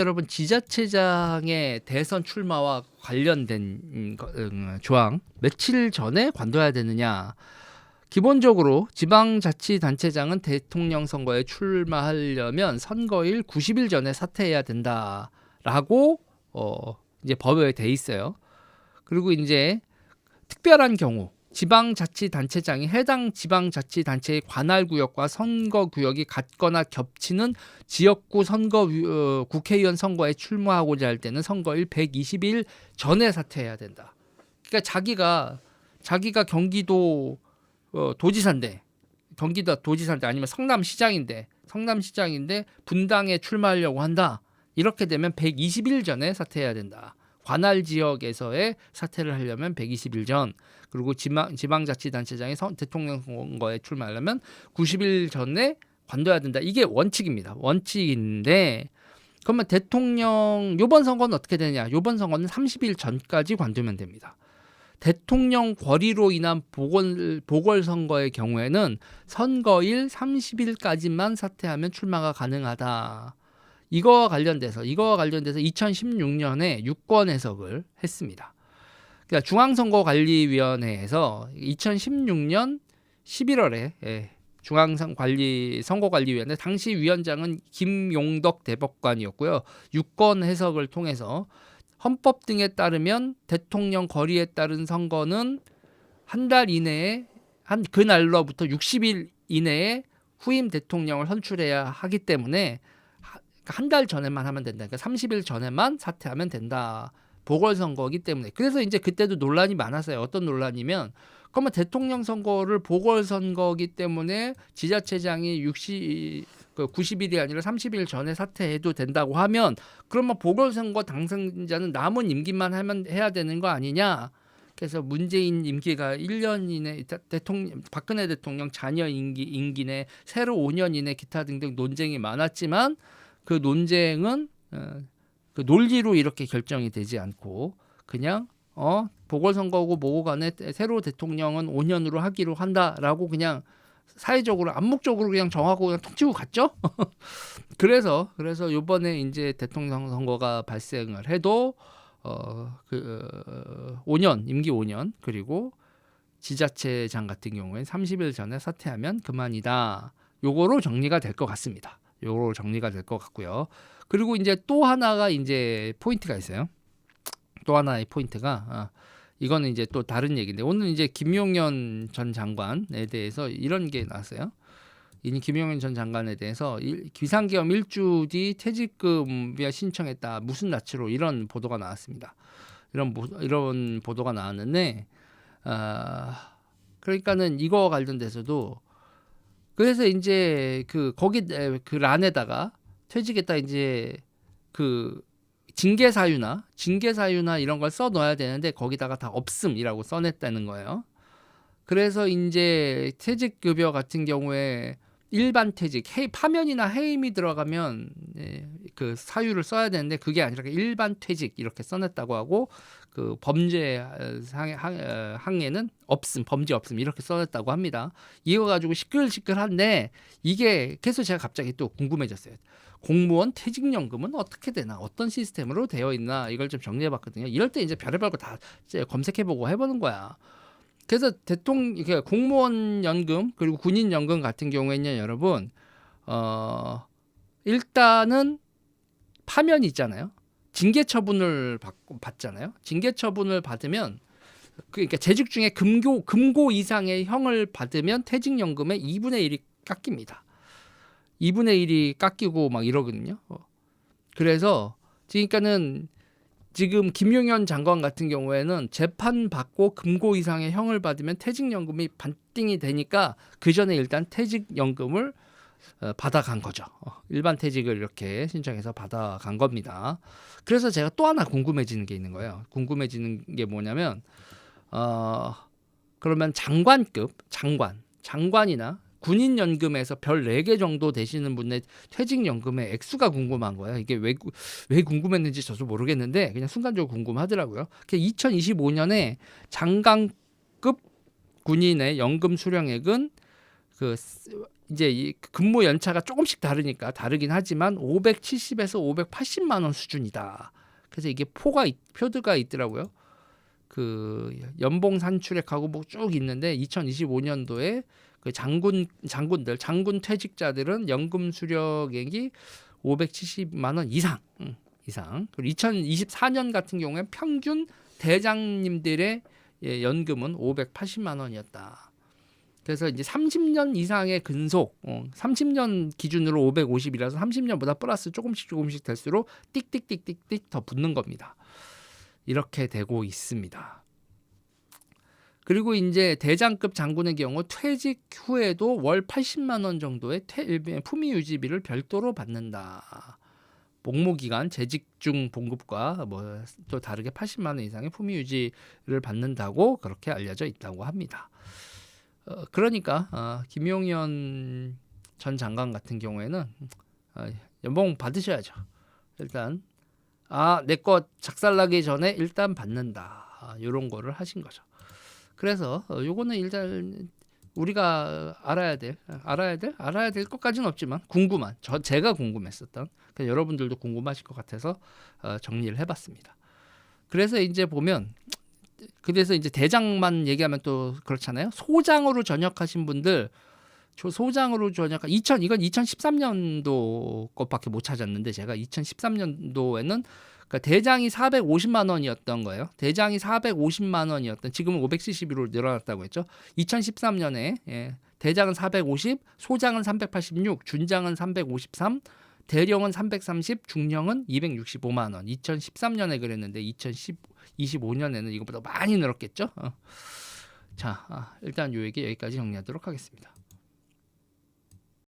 여러분 지자체장의 대선 출마와 관련된 조항 며칠 전에 관둬야 되느냐? 기본적으로 지방자치단체장은 대통령 선거에 출마하려면 선거일 90일 전에 사퇴해야 된다라고 이제 법에 돼 있어요. 그리고 이제 특별한 경우 지방자치단체장이 해당 지방자치단체의 관할구역과 선거구역이 같거나 겹치는 지역구 선거 국회의원 선거에 출마하고자 할 때는 선거일 120일 전에 사퇴해야 된다. 그러니까 자기가 경기도 도지사인데 아니면 성남시장인데 분당에 출마하려고 한다. 이렇게 되면 120일 전에 사퇴해야 된다. 관할 지역에서의 사퇴를 하려면 120일 전, 그리고 지방자치단체장이 대통령 선거에 출마하려면 90일 전에 관둬야 된다. 이게 원칙입니다. 원칙인데 그러면 대통령 요번 선거는 어떻게 되냐? 요번 선거는 30일 전까지 관두면 됩니다. 대통령 권리로 인한 보궐선거의 경우에는 선거일 30일까지만 사퇴하면 출마가 가능하다. 이거와 관련돼서 2016년에 유권 해석을 했습니다. 그러니까 중앙선거관리위원회에서 2016년 11월에 중앙선거관리위원회 당시 위원장은 김용덕 대법관이었고요. 유권 해석을 통해서 헌법 등에 따르면 대통령 거리에 따른 선거는 한 달 이내에 그 날로부터 60일 이내에 후임 대통령을 선출해야 하기 때문에 한 달 전에만 하면 된다. 그러니까 30일 전에만 사퇴하면 된다. 보궐선거이기 때문에. 그래서 이제 그때도 논란이 많았어요. 어떤 논란이면 그러면 대통령 선거를 보궐선거이기 때문에 지자체장이 90일이 아니라 30일 전에 사퇴해도 된다고 하면 그러면 보궐선거 당선자는 남은 임기만 해야 되는 거 아니냐. 그래서 문재인 임기가 1년 이내 박근혜 대통령 자녀 임기 내 새로 5년 이내 기타 등등 논쟁이 많았지만 그 논쟁은 그 논리로 이렇게 결정이 되지 않고 그냥 보궐선거고 뭐고 간에 새로 대통령은 5년으로 하기로 한다라고 그냥 사회적으로 암묵적으로 그냥 정하고 그냥 톡 치고 갔죠. 그래서 이번에 이제 대통령 선거가 발생을 해도 5년 임기 5년 그리고 지자체장 같은 경우에는 30일 전에 사퇴하면 그만이다. 요거로 정리가 될 것 같습니다. 요로 정리가 될 것 같고요. 그리고 이제 또 하나가 이제 포인트가 있어요. 또 하나의 포인트가 이거는 이제 또 다른 얘기인데 오늘 이제 김용현 전 장관에 대해서 이런 게 나왔어요. 이 김용현 전 장관에 대해서 비상계엄 1주 뒤 퇴직금 신청했다. 무슨 낯으로 이런 보도가 나왔습니다. 이런 보도가 나왔는데 그러니까는 이거와 관련돼서도 그래서 이제 거기 그 란에다가 퇴직했다 이제 그 징계 사유나 이런 걸 써 넣어야 되는데 거기다가 다 없음이라고 써냈다는 거예요. 그래서 이제 퇴직급여 같은 경우에 일반 퇴직, 파면이나 해임이 들어가면 그 사유를 써야 되는데 그게 아니라 일반 퇴직 이렇게 써냈다고 하고 그 범죄 항에는 없음, 범죄 없음 이렇게 써냈다고 합니다. 이거 가지고 시끌시끌한데 이게 그래서 제가 갑자기 또 궁금해졌어요. 공무원 퇴직연금은 어떻게 되나, 어떤 시스템으로 되어 있나 이걸 좀 정리해봤거든요. 이럴 때 이제 별의별 거 다 검색해보고 해보는 거야. 그래서 공무원 연금 그리고 군인 연금 같은 경우에는 여러분 일단은 파면이 있잖아요. 징계 처분을 받잖아요. 징계 처분을 받으면 그러니까 재직 중에 금고 이상의 형을 받으면 퇴직연금의 2분의 1이 깎입니다. 2분의 1이 깎이고 막 이러거든요. 그래서 그러니까는 지금 김용현 장관 같은 경우에는 재판 받고 금고 이상의 형을 받으면 퇴직연금이 반띵이 되니까 그 전에 일단 퇴직연금을 받아간 거죠. 일반 퇴직을 이렇게 신청해서 받아간 겁니다. 그래서 제가 또 하나 궁금해지는 게 있는 거예요. 궁금해지는 게 뭐냐면 그러면 장관이나 군인연금에서 별 4개 정도 되시는 분의 퇴직연금의 액수가 궁금한 거예요. 이게 왜 궁금했는지 저도 모르겠는데 그냥 순간적으로 궁금하더라고요. 2025년에 장관급 군인의 연금 수령액은 이제 이 근무 연차가 조금씩 다르니까 다르긴 하지만 570에서 580만 원 수준이다. 그래서 이게 표드가 있더라고요. 그 연봉 산출액하고 뭐 쭉 있는데 2025년도에 그 장군 퇴직자들은 연금 수령액이 570만 원 이상. 그리고 2024년 같은 경우에 평균 대장님들의 연금은 580만 원이었다. 그래서 이제 30년 이상의 근속, 30년 기준으로 550이라서 30년보다 플러스 조금씩 될수록 띡띡 더 붙는 겁니다. 이렇게 되고 있습니다. 그리고 이제 대장급 장군의 경우 퇴직 후에도 월 80만 원 정도의 품위 유지비를 별도로 받는다. 복무 기간 재직 중 봉급과 뭐 또 다르게 80만 원 이상의 품위 유지를 받는다고 그렇게 알려져 있다고 합니다. 그러니까 김용현 전 장관 같은 경우에는 연봉 받으셔야죠. 일단 내 거 작살나기 전에 일단 받는다. 이런 거를 하신 거죠. 그래서 요거는 일단 우리가 알아야 될 것까지는 없지만 제가 궁금했었던 여러분들도 궁금하실 것 같아서 정리를 해봤습니다. 그래서 이제 보면 대장만 얘기하면 또 그렇잖아요. 소장으로 전역하신 분들 이건 2013년도 것밖에 못 찾았는데 제가 2013년도에는 그러니까 대장이 450만 원이었던 거예요. 대장이 450만 원이었던 지금은 571로 늘어났다고 했죠. 2013년에 대장은 450, 소장은 386, 준장은 353, 대령은 330, 중령은 265만 원. 2013년에 그랬는데 2025년에는 이것보다 많이 늘었겠죠. 자, 일단 요 얘기 여기까지 정리하도록 하겠습니다.